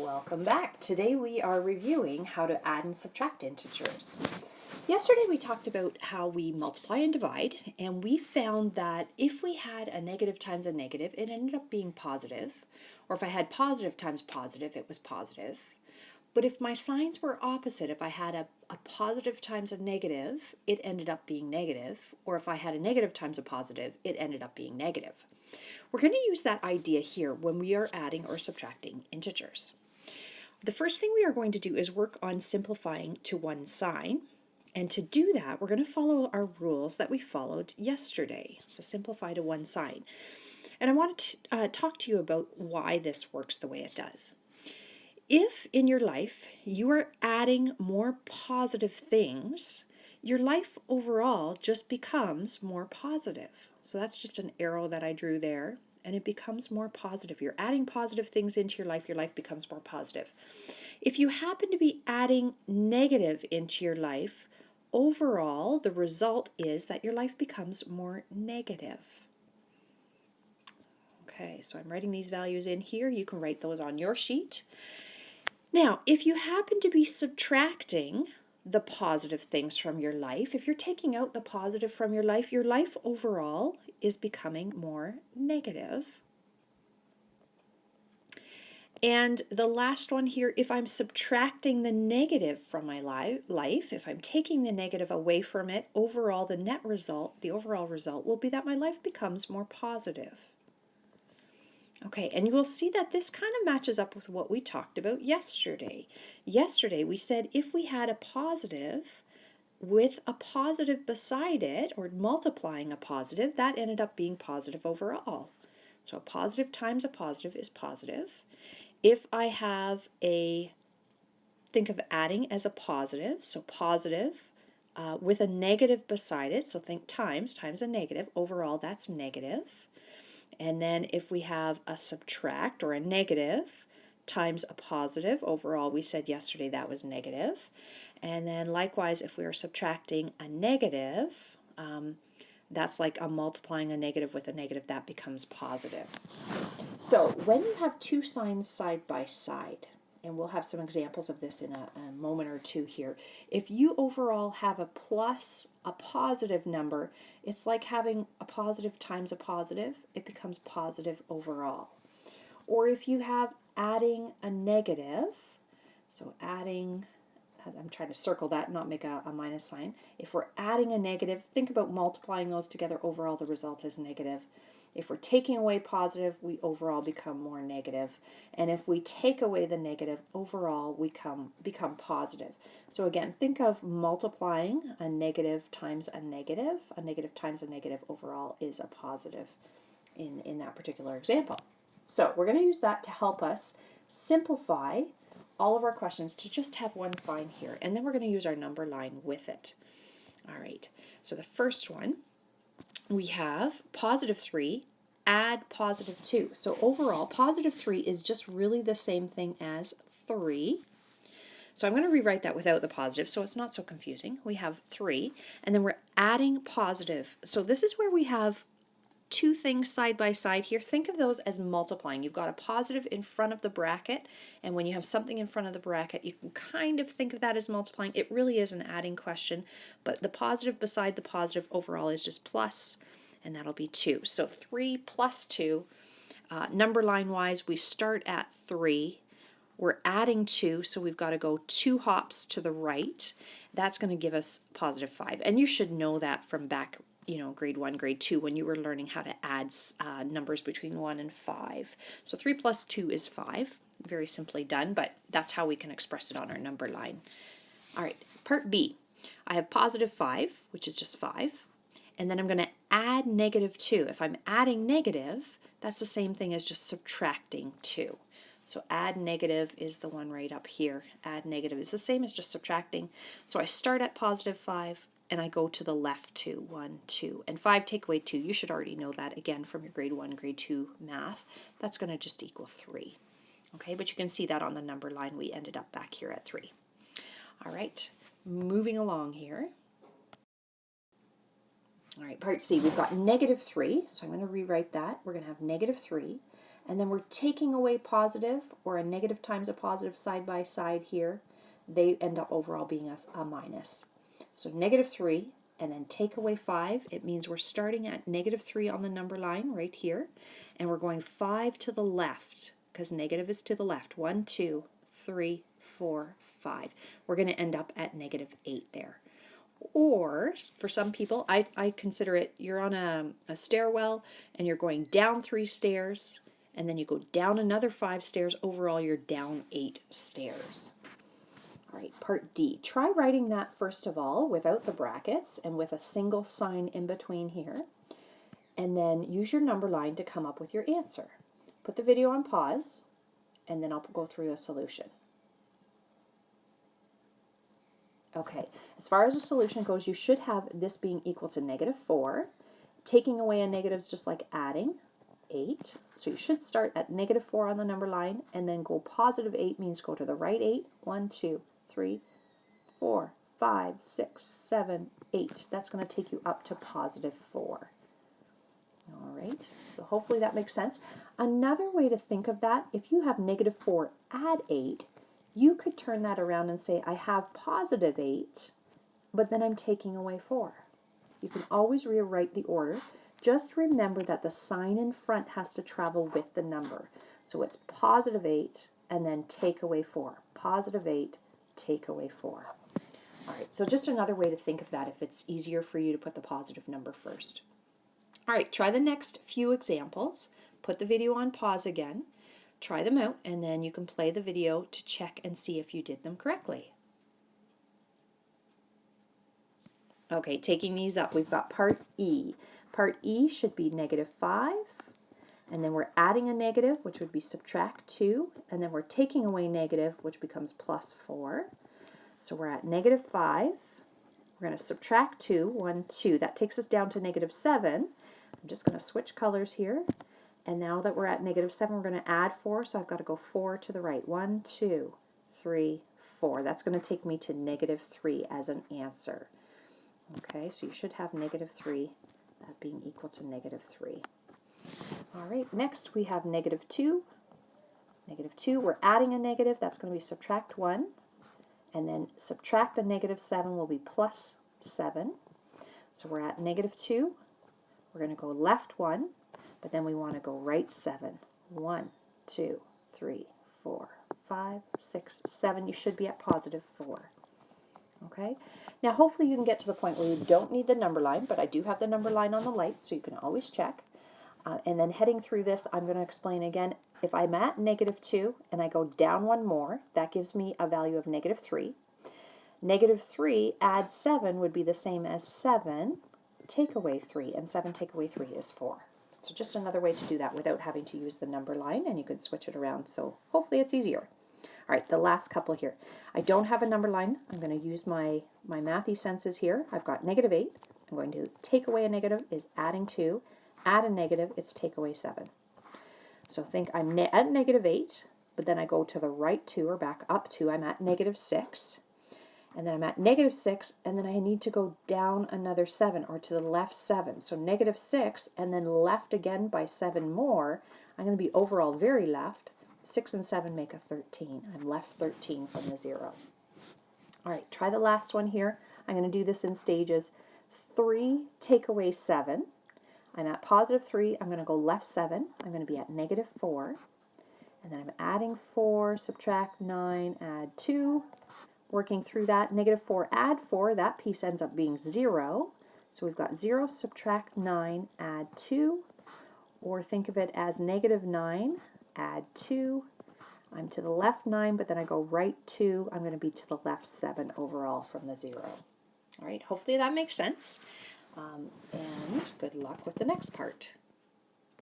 Welcome back. Today we are reviewing how to add and subtract integers. Yesterday we talked about how we multiply and divide, and we found that if we had a negative times a negative, it ended up being positive, or if I had positive times positive, it was positive. But if my signs were opposite, if I had a positive times a negative, it ended up being negative, or if I had a negative times a positive, it ended up being negative. We're going to use that idea here when we are adding or subtracting integers. The first thing we are going to do is work on simplifying to one sign. And to do that, we're going to follow our rules that we followed yesterday. So simplify to one sign. And I want to talk to you about why this works the way it does. If in your life you are adding more positive things, your life overall just becomes more positive. So that's just an arrow that I drew there, and it becomes more positive. You're adding positive things into your life becomes more positive. If you happen to be adding negative into your life, overall the result is that your life becomes more negative. Okay, so I'm writing these values in here. You can write those on your sheet. Now, if you happen to be subtracting the positive things from your life, if you're taking out the positive from your life overall is becoming more negative. And the last one here, if I'm subtracting the negative from my life, if I'm taking the negative away from it, overall the net result, the overall result will be that my life becomes more positive. Okay, and you will see that this kind of matches up with what we talked about yesterday. Yesterday we said if we had a positive with a positive beside it, or multiplying a positive, that ended up being positive overall. So a positive times a positive is positive. If I have think of adding as a positive, so positive with a negative beside it, so think times a negative, overall that's negative. And then if we have a subtract or a negative times a positive, overall we said yesterday that was negative. And then likewise, if we are subtracting a negative, that's like a multiplying a negative with a negative, that becomes positive. So when you have two signs side by side, and we'll have some examples of this in a moment or two here. If you overall have a plus a positive number, it's like having a positive times a positive, it becomes positive overall. Or if you have adding a negative, so adding, I'm trying to circle that and not make a minus sign. If we're adding a negative, think about multiplying those together, overall the result is negative. If we're taking away positive, we overall become more negative. And if we take away the negative, overall we become positive. So again, think of multiplying a negative times a negative times a negative overall is a positive in that particular example. So we're going to use that to help us simplify all of our questions to just have one sign here. And then we're going to use our number line with it. All right, so the first one, we have positive 3, add positive 2. So overall, positive 3 is just really the same thing as 3. So I'm going to rewrite that without the positive so it's not so confusing. We have 3, and then we're adding positive. So this is where we have two things side by side here. Think of those as multiplying. You've got a positive in front of the bracket, and when you have something in front of the bracket, you can kind of think of that as multiplying. It really is an adding question, but the positive beside the positive overall is just plus, and that'll be 2. So 3 plus 2, number line wise, we start at 3. We're adding 2, so we've got to go 2 hops to the right. That's going to give us positive 5, and you should know that from back grade 1, grade 2, when you were learning how to add numbers between 1 and 5. So 3 plus 2 is 5. Very simply done, but that's how we can express it on our number line. All right, part B. I have positive 5, which is just 5, and then I'm going to add negative 2. If I'm adding negative, that's the same thing as just subtracting 2. So add negative is the one right up here. Add negative is the same as just subtracting. So I start at positive 5, and I go to the left 2, 1, 2, and 5 take away 2. You should already know that, again, from your grade 1, grade 2 math. That's going to just equal 3. Okay, but you can see that on the number line, we ended up back here at 3. All right, moving along here. All right, part C, we've got negative 3, so I'm going to rewrite that. We're going to have negative 3. and then we're taking away positive, or a negative times a positive side by side here. They end up overall being a minus. So negative 3, and then take away 5. It means we're starting at negative 3 on the number line right here, and we're going 5 to the left, because negative is to the left. 1, 2, 3, 4, 5. We're going to end up at negative 8 there. Or for some people, I consider it, you're on a stairwell and you're going down 3 stairs, and then you go down another 5 stairs. Overall, you're down 8 stairs. All right, part D. Try writing that first of all without the brackets and with a single sign in between here, and then use your number line to come up with your answer. Put the video on pause, and then I'll go through the solution. Okay, as far as the solution goes, you should have this being equal to negative 4. Taking away a negative is just like adding 8. So you should start at negative 4 on the number line, and then go positive 8 means go to the right 8. 1, 2, 3, 4, 5, 6, 7, 8. That's going to take you up to positive 4. All right, so hopefully that makes sense. Another way to think of that, if you have negative 4 add 8, you could turn that around and say, I have positive 8, but then I'm taking away 4. You can always rewrite the order. Just remember that the sign in front has to travel with the number. So it's positive 8 and then take away 4. Positive 8, take away 4. All right, so just another way to think of that if it's easier for you to put the positive number first. All right, try the next few examples. Put the video on pause again. Try them out, and then you can play the video to check and see if you did them correctly. Okay, taking these up, we've got part E. Part E should be negative 5, and then we're adding a negative, which would be subtract 2, and then we're taking away negative, which becomes plus 4. So we're at negative 5. We're going to subtract 2, 1, 2. That takes us down to negative 7. I'm just going to switch colors here. And now that we're at negative 7, we're going to add 4, so I've got to go 4 to the right. 1, 2, 3, 4. That's going to take me to negative 3 as an answer. Okay, so you should have negative 3, that being equal to negative 3. All right, next we have negative 2. Negative 2, we're adding a negative, that's going to be subtract 1. And then subtract a negative 7 will be plus 7. So we're at negative 2. We're going to go left 1. But then we want to go right 7. 1, 2, 3, 4, 5, 6, 7. You should be at positive 4. Okay? Now hopefully you can get to the point where you don't need the number line, but I do have the number line on the light, so you can always check. And then heading through this, I'm going to explain again. If I'm at negative 2 and I go down one more, that gives me a value of negative 3. Negative 3 add 7 would be the same as 7 take away 3, and 7 take away 3 is 4. So just another way to do that without having to use the number line, and you can switch it around, so hopefully it's easier. All right, the last couple here. I don't have a number line. I'm going to use my mathy senses here. I've got negative 8. I'm going to take away a negative is adding 2. Add a negative is take away 7. So think I'm at negative 8, but then I go to the right 2 or back up 2. I'm at negative 6. And then I'm at negative 6, and then I need to go down another 7, or to the left 7. So negative 6, and then left again by 7 more. I'm going to be overall very left. 6 and 7 make a 13. I'm left 13 from the 0. All right, try the last one here. I'm going to do this in stages. 3 take away 7. I'm at positive 3. I'm going to go left 7. I'm going to be at negative 4. And then I'm adding 4, subtract 9, add 2. Working through that, negative 4, add 4, that piece ends up being 0. So we've got 0, subtract 9, add 2. Or think of it as negative 9, add 2. I'm to the left 9, but then I go right 2. I'm going to be to the left 7 overall from the 0. All right, hopefully that makes sense. And good luck with the next part.